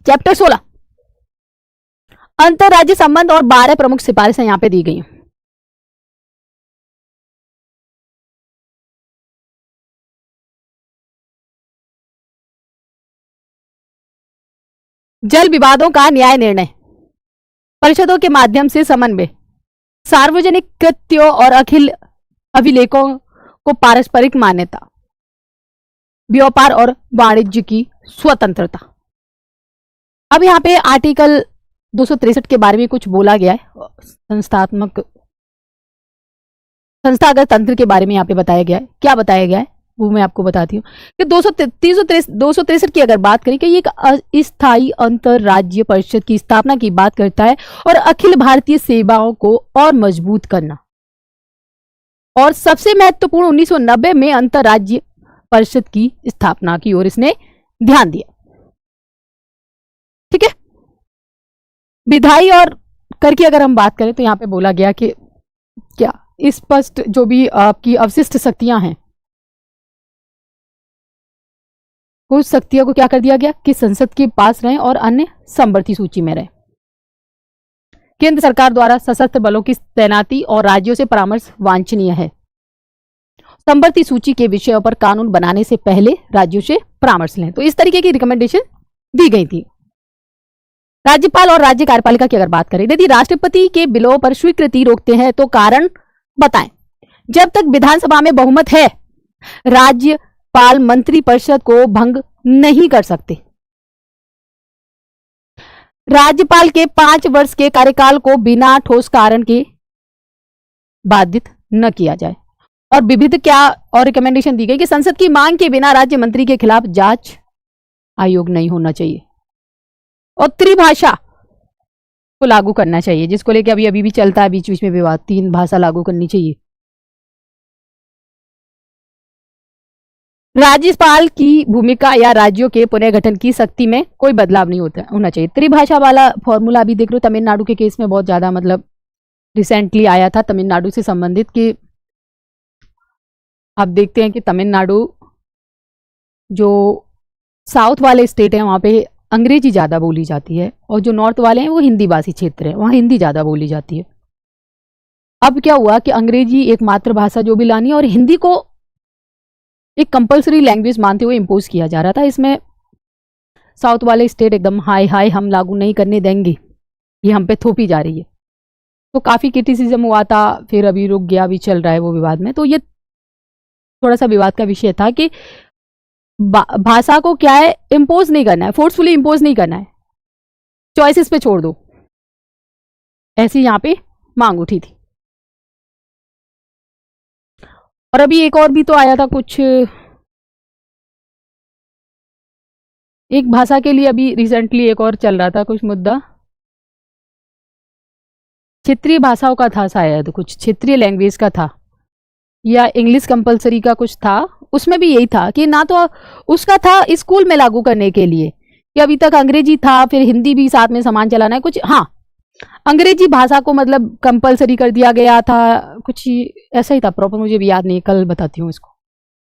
Chapter 16 अंतरराज्य संबंध और 12 प्रमुख सिफारिशें यहां पे दी गई हैं। जल विवादों का न्याय निर्णय, परिषदों के माध्यम से समन्वय, सार्वजनिक कृत्यों और अखिल अभिलेखों को पारस्परिक मान्यता, व्यापार और वाणिज्य की स्वतंत्रता। अब यहाँ पे आर्टिकल 263 के बारे में कुछ बोला गया है, संस्थागत तंत्र के बारे में यहाँ पे बताया गया है। क्या बताया गया है वो मैं आपको बताती हूँ कि 263 की अगर बात करें कि ये एक अस्थायी अंतरराज्य परिषद की स्थापना की बात करता है और अखिल भारतीय सेवाओं को और मजबूत करना। और सबसे महत्वपूर्ण 1990 में अंतरराज्य परिषद की स्थापना की ओर इसने ध्यान दिया। ठीक है, विधायी और कर की अगर हम बात करें तो यहां पे बोला गया कि क्या स्पष्ट जो भी आपकी अवशिष्ट शक्तियां हैं, कुछ शक्तियों को क्या कर दिया गया कि संसद के पास रहें और अन्य समवर्ती सूची में रहे। केंद्र सरकार द्वारा सशस्त्र बलों की तैनाती और राज्यों से परामर्श वांछनीय है। समवर्ती सूची के विषयों पर कानून बनाने से पहले राज्यों से परामर्श लें। तो इस तरीके की रिकमेंडेशन दी गई थी। राज्यपाल और राज्य कार्यपालिका की अगर बात करें, यदि राष्ट्रपति के बिलों पर स्वीकृति रोकते हैं तो कारण बताएं। जब तक विधानसभा में बहुमत है, राज्यपाल मंत्री परिषद को भंग नहीं कर सकते। राज्यपाल के 5 वर्ष के कार्यकाल को बिना ठोस कारण के बाधित न किया जाए। और विविध क्या और रिकमेंडेशन दी गई कि संसद की मांग के बिना राज्य मंत्री के खिलाफ जांच आयोग नहीं होना चाहिए। और त्रिभाषा को लागू करना चाहिए, जिसको लेके अभी भी चलता है बीच बीच में विवाद, 3 भाषा लागू करनी चाहिए। राज्यपाल की भूमिका या राज्यों के पुनर्गठन की शक्ति में कोई बदलाव नहीं होना चाहिए। त्रिभाषा वाला फॉर्मूला अभी देख लो, तमिलनाडु के केस में बहुत ज्यादा मतलब रिसेंटली आया था तमिलनाडु से संबंधित कि आप देखते हैं कि तमिलनाडु जो साउथ वाले स्टेट है वहां पे अंग्रेजी ज्यादा बोली जाती है और जो नॉर्थ वाले हैं वो हिंदी भाषी क्षेत्र है, वहां हिंदी ज्यादा बोली जाती है। अब क्या हुआ कि अंग्रेजी एक मातृभाषा जो भी लानी है और हिंदी को एक कंपलसरी लैंग्वेज मानते हुए इम्पोज किया जा रहा था। इसमें साउथ वाले स्टेट एकदम हाय हम लागू नहीं करने देंगे, ये हम पे थोपी जा रही है। तो काफी क्रिटिसिज्म हुआ था, फिर अभी रुक गया, अभी चल रहा है वो विवाद में। तो ये थोड़ा सा विवाद का विषय था कि भाषा को क्या है इम्पोज नहीं करना है, फोर्सफुली इम्पोज नहीं करना है, चॉइसेस पे छोड़ दो, ऐसी यहाँ पे मांग उठी थी। और अभी एक और भी तो आया था कुछ, एक भाषा के लिए अभी रिसेंटली एक और चल रहा था कुछ मुद्दा, क्षेत्रीय भाषाओं का था शायद, कुछ क्षेत्रीय लैंग्वेज का था या इंग्लिश कंपलसरी का कुछ था। उसमें भी यही था कि ना तो उसका था स्कूल में लागू करने के लिए कि अभी तक अंग्रेजी था, फिर हिंदी भी साथ में सामान चलाना है कुछ, हाँ अंग्रेजी भाषा को मतलब कंपलसरी कर दिया गया था, कुछ ऐसा ही था, प्रॉपर मुझे भी याद नहीं, कल बताती हूँ इसको।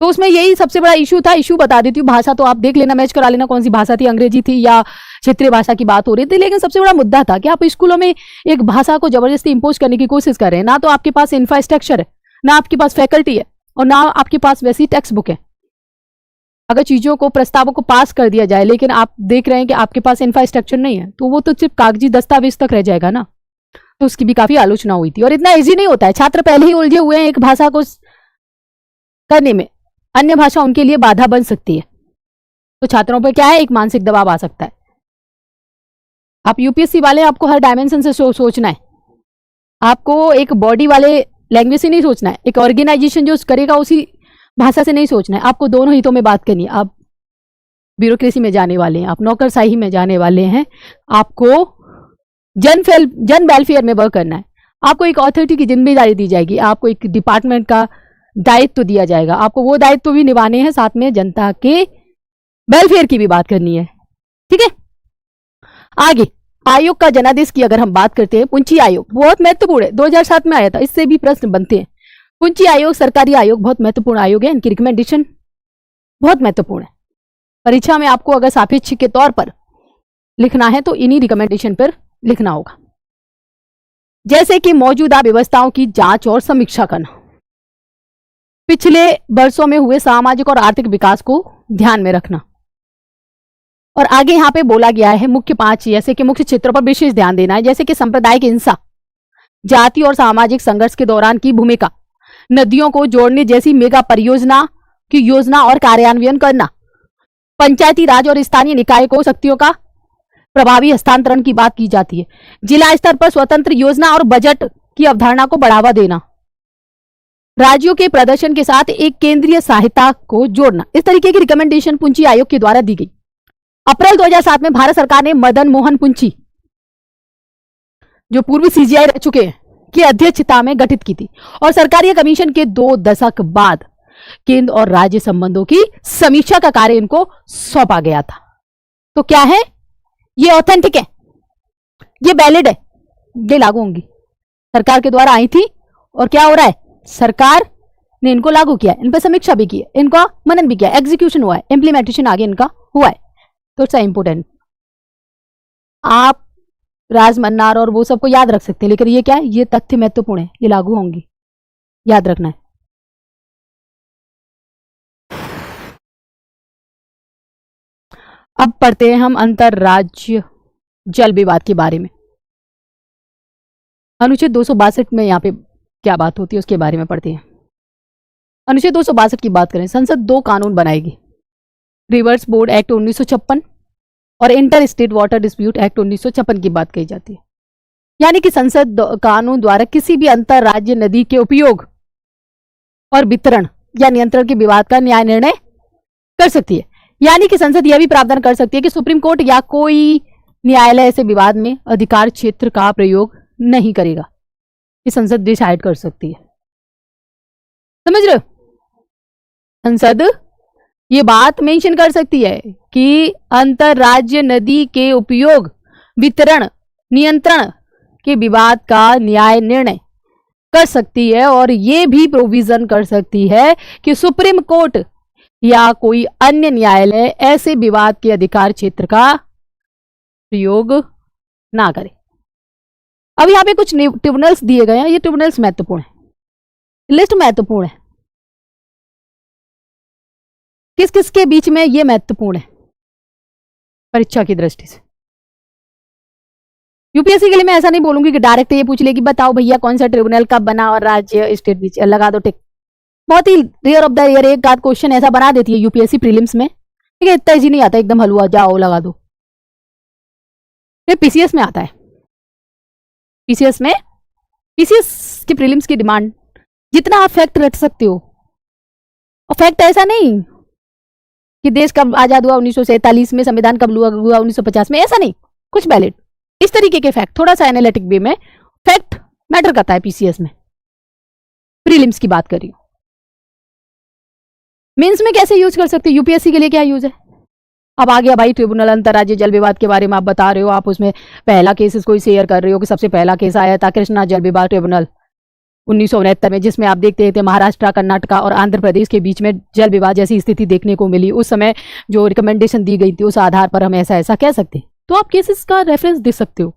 तो उसमें यही सबसे बड़ा इशू था, इशू बता देती हूँ। भाषा तो आप देख लेना, मैच करा लेना कौन सी भाषा थी, अंग्रेजी थी या क्षेत्रीय भाषा की बात हो रही थी। लेकिन सबसे बड़ा मुद्दा था कि आप स्कूलों में एक भाषा को जबरदस्ती इंपोज करने की कोशिश कर रहे हैं। ना तो आपके पास इंफ्रास्ट्रक्चर है, ना आपके पास फैकल्टी है और ना आपके पास वैसी टेक्स्ट बुक है। अगर चीजों को, प्रस्तावों को पास कर दिया जाए लेकिन आप देख रहे हैं कि आपके पास इंफ्रास्ट्रक्चर नहीं है, तो वो तो सिर्फ कागजी दस्तावेज तक रह जाएगा ना। तो उसकी भी काफी आलोचना हुई थी। और इतना इजी नहीं होता है, छात्र पहले ही उलझे हुए हैं एक भाषा को करने में, अन्य भाषा उनके लिए बाधा बन सकती है। तो छात्रों पर क्या है, एक मानसिक दबाव आ सकता है। आप यूपीएससी वाले, आपको हर डायमेंशन से सोचना है, आपको एक बॉडी वाले लैंग्वेज से नहीं सोचना है, एक ऑर्गेनाइजेशन जो करेगा उसी भाषा से नहीं सोचना है, आपको दोनों हितों में बात करनी है। आप ब्यूरोक्रेसी में जाने वाले हैं, आप नौकरशाही में जाने वाले हैं, आपको जन वेलफेयर में वर्क करना है, आपको एक अथॉरिटी की जिम्मेदारी दी जाएगी, आपको एक डिपार्टमेंट का दायित्व दिया जाएगा, आपको वो दायित्व भी निभाने हैं, साथ में जनता के वेलफेयर की भी बात करनी है। ठीक है, आगे आयोग का जनादेश की अगर हम बात करते हैं, पुंछी आयोग बहुत महत्वपूर्ण है, 2007 में आया था, इससे भी प्रश्न बनते हैं। पुंछी आयोग सरकारी आयोग, बहुत महत्वपूर्ण आयोग है, इनकी रिकमेंडेशन बहुत महत्वपूर्ण है। परीक्षा में आपको अगर सापेक्ष के तौर पर लिखना है तो इन्हीं रिकमेंडेशन पर लिखना होगा। जैसे कि मौजूदा व्यवस्थाओं की जांच और समीक्षा करना, पिछले वर्षों में हुए सामाजिक और आर्थिक विकास को ध्यान में रखना, और आगे यहाँ पे बोला गया है मुख्य 5 जैसे कि मुख्य क्षेत्रों पर विशेष ध्यान देना है, जैसे कि सांप्रदायिक हिंसा, जाति और सामाजिक संघर्ष के दौरान की भूमिका, नदियों को जोड़ने जैसी मेगा परियोजना की योजना और कार्यान्वयन करना, पंचायती राज और स्थानीय निकाय को शक्तियों का प्रभावी हस्तांतरण की बात की जाती है, जिला स्तर पर स्वतंत्र योजना और बजट की अवधारणा को बढ़ावा देना, राज्यों के प्रदर्शन के साथ एक केंद्रीय सहायता को जोड़ना। इस तरीके की रिकमेंडेशन पुंची आयोग के द्वारा दी गई। अप्रैल 2007 में भारत सरकार ने मदन मोहन पुंची, जो पूर्व सीजीआई रह चुके हैं, की अध्यक्षता में गठित की थी, और सरकारी कमीशन के 2 दशक बाद केंद्र और राज्य संबंधों की समीक्षा का कार्य इनको सौंपा गया था। तो क्या है, ये ऑथेंटिक है, ये वैलिड है, ये लागू होंगी, सरकार के द्वारा आई थी, और क्या हो रहा है, सरकार ने इनको लागू किया, इन पर समीक्षा भी की है, इनका मनन भी किया, एग्जीक्यूशन हुआ है, इंप्लीमेंटेशन आगे इनका हुआ है। तो इट्स इंपोर्टेंट। आप राज मन्नार और वो सबको याद रख सकते हैं, लेकिन ये क्या है, ये तथ्य महत्वपूर्ण है, ये लागू होंगी, याद रखना है। अब पढ़ते हैं हम अंतरराज्य जल विवाद के बारे में। अनुच्छेद 262 में यहाँ पे क्या बात होती है उसके बारे में पढ़ते हैं। अनुच्छेद 262 की बात करें, संसद 2 कानून बनाएगी, रिवर्स बोर्ड एक्ट 1956 और inter state water dispute act 1956 की बात कही जाती है। यानी कि संसद कानून द्वारा किसी भी अंतरराज्य नदी के उपयोग और वितरण या नियंत्रण के विवाद का न्याय निर्णय कर सकती है। यानी कि संसद यह भी प्रावधान कर सकती है कि सुप्रीम कोर्ट या कोई न्यायालय ऐसे विवाद में अधिकार क्षेत्र का प्रयोग नहीं करेगा, ये संसद डिसाइड कर सकती है। समझ रहे हो, संसद ये बात मेंशन कर सकती है कि अंतरराज्य नदी के उपयोग, वितरण, नियंत्रण के विवाद का न्याय निर्णय कर सकती है, और ये भी प्रोविजन कर सकती है कि सुप्रीम कोर्ट या कोई अन्य न्यायालय ऐसे विवाद के अधिकार क्षेत्र का प्रयोग ना करे। अब यहां पे कुछ ट्रिब्यूनल्स दिए गए हैं, ये ट्रिब्यूनल्स महत्वपूर्ण है, लिस्ट महत्वपूर्ण है, किस किस के बीच में ये महत्वपूर्ण है परीक्षा की दृष्टि से। यूपीएससी के लिए मैं ऐसा नहीं बोलूंगी कि डायरेक्ट ये पूछ लेगी बताओ भैया कौन सा ट्रिब्यूनल कब बना और राज्य स्टेट बीच लगा दो टिक। बहुत ही रेयर ऑफ द ईयर एक आध क्वेश्चन ऐसा बना देती है यूपीएससी प्रीलिम्स में, ठीक है, इतना इजी नहीं आता एकदम हलवा जाओ लगा दो। ये पीसीएस में आता है, पीसीएस में, पीसीएस की प्रीलिम्स की डिमांड जितना आप फैक्ट रट सकते हो, और फैक्ट ऐसा नहीं कि देश कब आजाद हुआ 1947 में, संविधान कब हुआ 1950 में, ऐसा नहीं, कुछ वैलिड इस तरीके के फैक्ट, थोड़ा सा एनालिटिक वे में फैक्ट मैटर करता है पीसीएस में, प्रीलिम्स की बात कर रही हूं। मेंस में कैसे यूज कर सकते हैं, यूपीएससी के लिए क्या यूज है। अब आ गया भाई ट्रिब्यूनल अंतरराज्य जल विवाद के बारे में आप बता रहे हो, आप उसमें पहला केस कोई शेयर कर रहे हो कि सबसे पहला केस आया था कृष्णा जल विवाद ट्रिब्यूनल 1969 में, जिसमें आप देखते थे महाराष्ट्र, कर्नाटक और आंध्र प्रदेश के बीच में जल विवाद जैसी स्थिति देखने को मिली। उस समय जो रिकमेंडेशन दी गई थी उस आधार पर हम ऐसा ऐसा कह सकते हैं। तो आप केसेस का रेफरेंस दे सकते हो,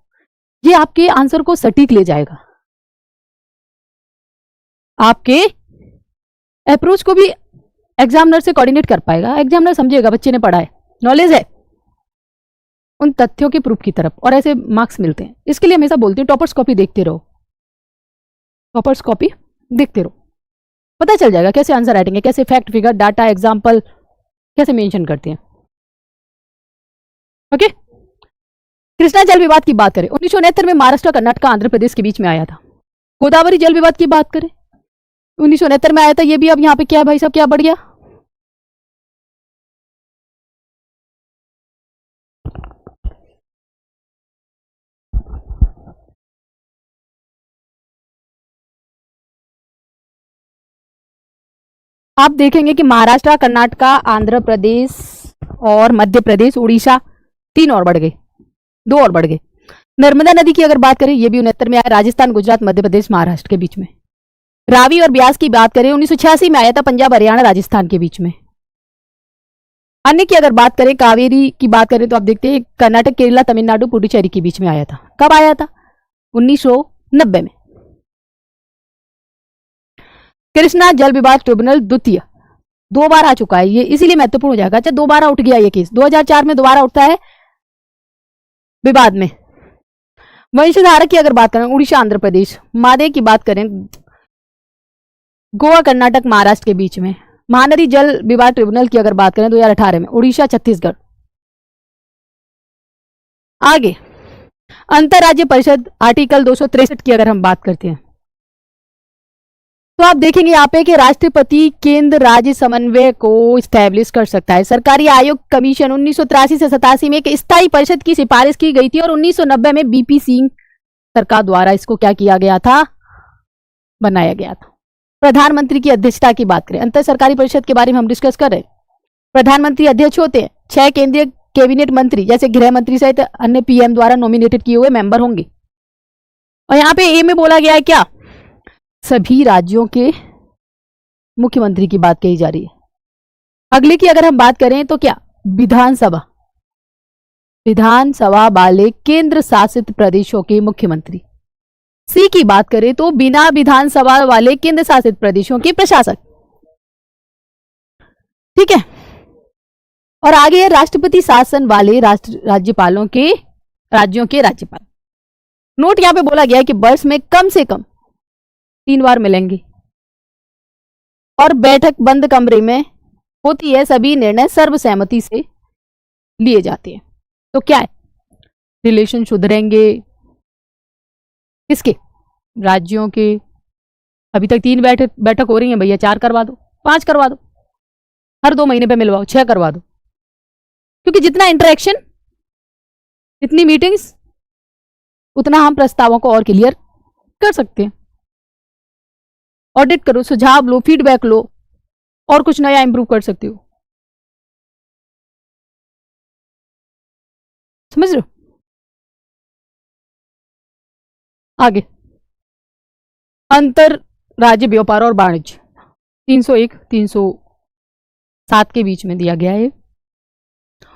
ये आपके आंसर को सटीक ले जाएगा, आपके अप्रोच को भी एग्जामिनर से कोऑर्डिनेट कर पाएगा, एग्जामिनर समझेगा बच्चे ने पढ़ा है, नॉलेज है उन तथ्यों के प्रूफ की तरफ, और ऐसे मार्क्स मिलते हैं। इसके लिए हमेशा बोलते हैं टॉपर्स कॉपी देखते रहो, टॉपर्स कॉपी देखते रहो, पता चल जाएगा कैसे आंसर राइटिंग है, कैसे फैक्ट फिगर डाटा एग्जाम्पल कैसे मेंशन करते हैं। ओके, कृष्णा जल विवाद की बात करें, 1969 में महाराष्ट्र, कर्नाटक, आंध्र प्रदेश के बीच में आया था। गोदावरी जल विवाद की बात करें, 1969 में आया था, ये भी अब यहाँ पे क्या भाई साहब क्या बढ़ गया, आप देखेंगे कि महाराष्ट्र, कर्नाटक, आंध्र प्रदेश और मध्य प्रदेश, उड़ीसा 3 और बढ़ गए, 2 और बढ़ गए। नर्मदा नदी की अगर बात करें ये भी 69 में आया, राजस्थान, गुजरात, मध्य प्रदेश, महाराष्ट्र के बीच में। रावी और ब्यास की बात करें 1986 में आया था, पंजाब, हरियाणा, राजस्थान के बीच में। अन्य की अगर बात करें, कावेरी की बात करें तो आप देखते हैं कर्नाटक, केरला, तमिलनाडु, पुडुचेरी के बीच में आया था। कब आया था? 1990 में। कृष्णा जल विवाद ट्रिब्यूनल द्वितीय 2 बार आ चुका है ये, इसीलिए महत्वपूर्ण हो जाएगा। अच्छा, 2 बार उठ गया ये केस, 2004 में दोबारा उठता है विवाद में। वंशधारा की अगर बात करें, उड़ीसा, आंध्र प्रदेश। मादे की बात करें, गोवा, कर्नाटक, महाराष्ट्र के बीच में। महानदी जल विवाद ट्रिब्यूनल की अगर बात करें 2018 में, उड़ीसा, छत्तीसगढ़। आगे अंतरराज्य परिषद, आर्टिकल 263 की अगर हम बात करते हैं तो आप देखेंगे यहाँ पे कि राष्ट्रपति केंद्र राज्य समन्वय को स्टैब्लिश कर सकता है। सरकारी आयोग कमीशन 1983 से 87 में एक स्थायी परिषद की सिफारिश की गई थी और 1990 में बीपी सिंह सरकार द्वारा इसको क्या किया गया था? बनाया गया था। प्रधानमंत्री की अध्यक्षता की बात करें, अंतर सरकारी परिषद के बारे में हम डिस्कस कर रहे हैं। प्रधानमंत्री अध्यक्ष होते हैं, 6 केंद्रीय कैबिनेट मंत्री जैसे गृह मंत्री सहित अन्य पीएम द्वारा नॉमिनेटेड किए हुए मेंबर होंगे। और यहाँ पे ए में बोला गया है क्या? सभी राज्यों के मुख्यमंत्री की बात कही जा रही है। अगले की अगर हम बात करें तो क्या? विधानसभा, विधानसभा वाले केंद्र शासित प्रदेशों के मुख्यमंत्री। सी की बात करें तो बिना विधानसभा वाले केंद्र शासित प्रदेशों के प्रशासक। ठीक है। और आगे राष्ट्रपति शासन वाले राज्यपालों के, राज्यों के राज्यपाल। नोट यहां पे बोला गया है कि वर्ष में कम से कम 3 बार मिलेंगे और बैठक बंद कमरे में होती है। सभी निर्णय सर्वसहमति से लिए जाते हैं। तो क्या है? रिलेशन सुधरेंगे किसके? राज्यों के। अभी तक 3 बैठक हो रही है भैया, 4 करवा दो, 5 करवा दो, हर 2 महीने पे मिलवाओ, 6 करवा दो। क्योंकि जितना इंटरेक्शन, जितनी मीटिंग्स, उतना हम प्रस्तावों को और क्लियर कर सकते हैं। ऑडिट करो, सुझाव लो, फीडबैक लो और कुछ नया इंप्रूव कर सकते हो। समझ रहे हो? आगे अंतर राज्य व्यापार और वाणिज्य 301 307 के बीच में दिया गया है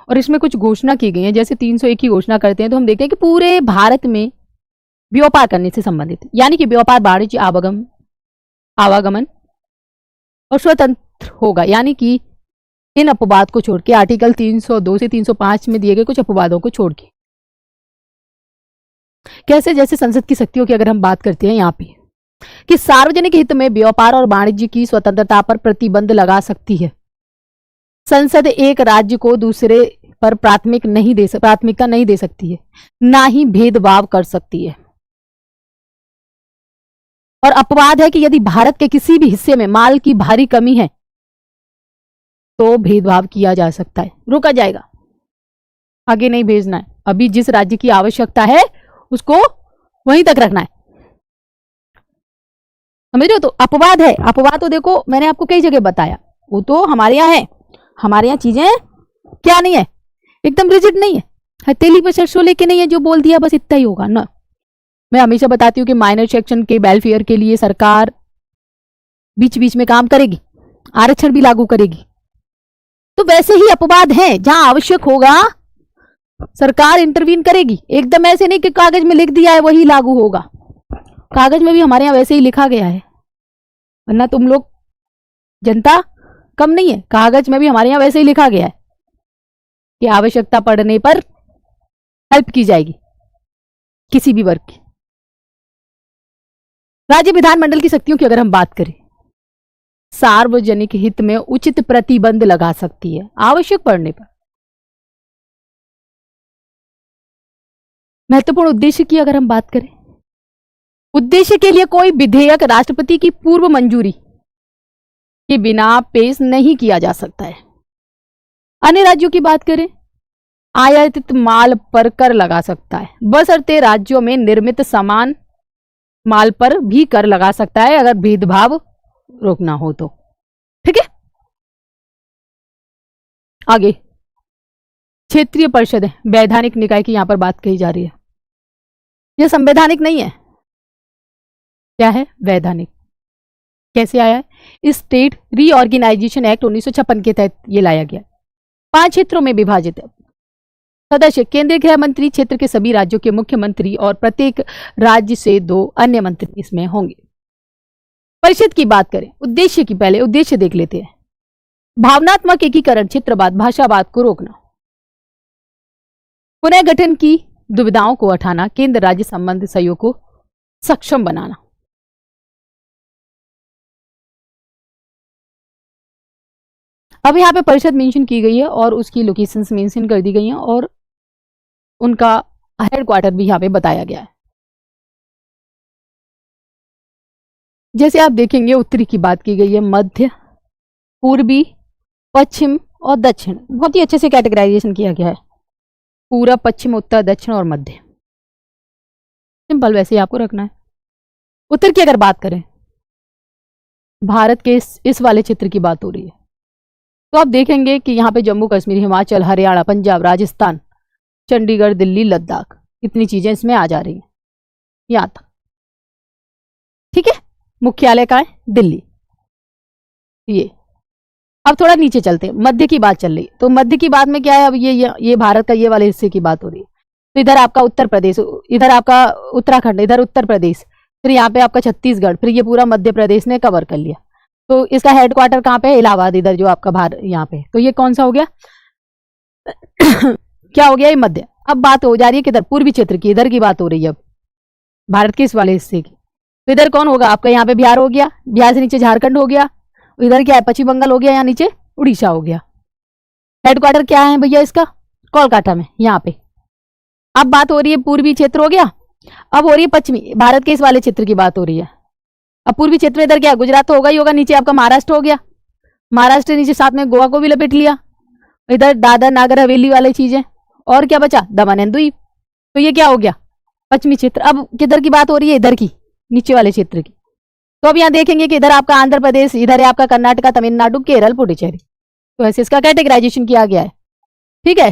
और इसमें कुछ घोषणा की गई है। जैसे 301 की घोषणा करते हैं तो हम देखते हैं कि पूरे भारत में व्यापार करने से संबंधित, यानी कि व्यापार, वाणिज्य, आवागमन और स्वतंत्र होगा। यानी कि इन अपवाद को छोड़ के, आर्टिकल 302 से 305 में दिए गए कुछ अपवादों को छोड़ के। कैसे? जैसे संसद की शक्तियों की अगर हम बात करते हैं यहाँ पे कि सार्वजनिक हित में व्यापार और वाणिज्य की स्वतंत्रता पर प्रतिबंध लगा सकती है। संसद एक राज्य को दूसरे पर प्राथमिकता नहीं दे सकती है, ना ही भेदभाव कर सकती है। और अपवाद है कि यदि भारत के किसी भी हिस्से में माल की भारी कमी है तो भेदभाव किया जा सकता है, रोका जाएगा, आगे नहीं भेजना है। अभी जिस राज्य की आवश्यकता है उसको वहीं तक रखना है। समझ रहे हो? तो अपवाद है। अपवाद तो देखो मैंने आपको कई जगह बताया, वो तो हमारे यहाँ है। हमारे यहाँ चीजें क्या नहीं है, एकदम रिजिड नहीं है, हथेली पर सरसों लेके नहीं है, जो बोल दिया बस इतना ही होगा ना। मैं हमेशा बताती हूँ कि माइनर सेक्शन के वेलफेयर के लिए सरकार बीच बीच में काम करेगी, आरक्षण भी लागू करेगी। तो वैसे ही अपवाद हैं, जहां आवश्यक होगा सरकार इंटरवीन करेगी। एकदम ऐसे नहीं कि कागज में लिख दिया है वही लागू होगा। कागज में भी हमारे यहाँ वैसे ही लिखा गया है, वरना तुम लोग जनता कम नहीं है। कागज में भी हमारे यहाँ वैसे ही लिखा गया है कि आवश्यकता पड़ने पर हेल्प की जाएगी किसी भी वर्ग की। राज्य विधानमंडल की शक्तियों की अगर हम बात करें, सार्वजनिक हित में उचित प्रतिबंध लगा सकती है आवश्यक पड़ने पर। महत्वपूर्ण उद्देश्य की अगर हम बात करें, उद्देश्य के लिए कोई विधेयक राष्ट्रपति की पूर्व मंजूरी के बिना पेश नहीं किया जा सकता है। अन्य राज्यों की बात करें, आयातित माल पर कर लगा सकता है, बशर्ते राज्यों में निर्मित सामान माल पर भी कर लगा सकता है अगर भेदभाव रोकना हो तो। ठीक है। आगे क्षेत्रीय परिषद है, वैधानिक निकाय की यहां पर बात कही जा रही है। यह संवैधानिक नहीं है, क्या है? वैधानिक। कैसे आया है? स्टेट रीऑर्गेनाइजेशन एक्ट 1956 के तहत ये लाया गया। 5 क्षेत्रों में विभाजित है। सदस्य केंद्रीय गृह मंत्री, क्षेत्र के सभी राज्यों के मुख्यमंत्री और प्रत्येक राज्य से 2 अन्य मंत्री इसमें होंगे। परिषद की बात करें, उद्देश्य की पहले उद्देश्य देख लेते हैं। भावनात्मक एकीकरण, क्षेत्रवाद, भाषावाद को रोकना, पुनः गठन की दुविधाओं को हटाना, केंद्र राज्य संबंध सहयोग को सक्षम बनाना। अब यहाँ पे परिषद मेंशन की गई है और उसकी लोकेशंस मेंशन कर दी गई हैं और उनका हेडक्वार्टर भी यहाँ पे बताया गया है। जैसे आप देखेंगे उत्तरी की बात की गई है, मध्य, पूर्वी, पश्चिम और दक्षिण, बहुत ही अच्छे से कैटेगराइजेशन किया गया है, पूरब, पश्चिम, उत्तर, दक्षिण और मध्य। सिंपल वैसे ही आपको रखना है। उत्तर की अगर बात करें, भारत के इस वाले क्षेत्र की बात हो रही है, तो आप देखेंगे कि यहाँ पे जम्मू कश्मीर, हिमाचल, हरियाणा, पंजाब, राजस्थान, चंडीगढ़, दिल्ली, लद्दाख, इतनी चीजें इसमें आ जा रही हैं यहाँ तक। ठीक है, मुख्यालय का है दिल्ली। ये अब थोड़ा नीचे चलते हैं, मध्य की बात चल रही, तो मध्य की बात में क्या है, अब ये भारत का ये वाले हिस्से की बात हो रही है। तो इधर आपका उत्तर प्रदेश, इधर आपका उत्तराखंड, इधर उत्तर प्रदेश, फिर यहाँ पे आपका छत्तीसगढ़, फिर ये पूरा मध्य प्रदेश ने कवर कर लिया। तो इसका हेडक्वार्टर कहाँ पे है, इलाहाबाद, इधर जो आपका भारत यहाँ पे। तो ये कौन सा हो गया क्या हो गया, ये मध्य। अब बात हो जा रही है किधर, पूर्वी क्षेत्र की, इधर की बात हो रही है अब भारत के इस वाले हिस्से की। तो इधर कौन होगा आपका, यहाँ पे बिहार हो गया, बिहार से नीचे झारखंड हो गया, इधर क्या है, पश्चिम बंगाल हो गया, यहाँ नीचे उड़ीसा हो गया। हेडक्वार्टर क्या है भैया इसका, कोलकाता में, यहाँ पे। अब बात हो रही है पूर्वी क्षेत्र हो गया, अब हो रही है पश्चिमी, भारत के इस वाले क्षेत्र की बात हो रही है। अब पूर्वी क्षेत्र में इधर क्या, गुजरात तो होगा ही होगा, नीचे आपका महाराष्ट्र हो गया, महाराष्ट्र नीचे साथ में गोवा को भी लपेट लिया, इधर दादर नागर हवेली वाली चीजें, और क्या बचा, दमन एंड द्वीप। तो ये क्या हो गया, पश्चिमी क्षेत्र। अब किधर की बात हो रही है, इधर की, नीचे वाले क्षेत्र की। तो अब यहाँ देखेंगे कि इधर आपका आंध्र प्रदेश, इधर है आपका कर्नाटका, तमिलनाडु, केरल, पुडुचेरी। तो ऐसे इसका कैटेगराइजेशन किया गया है। ठीक है,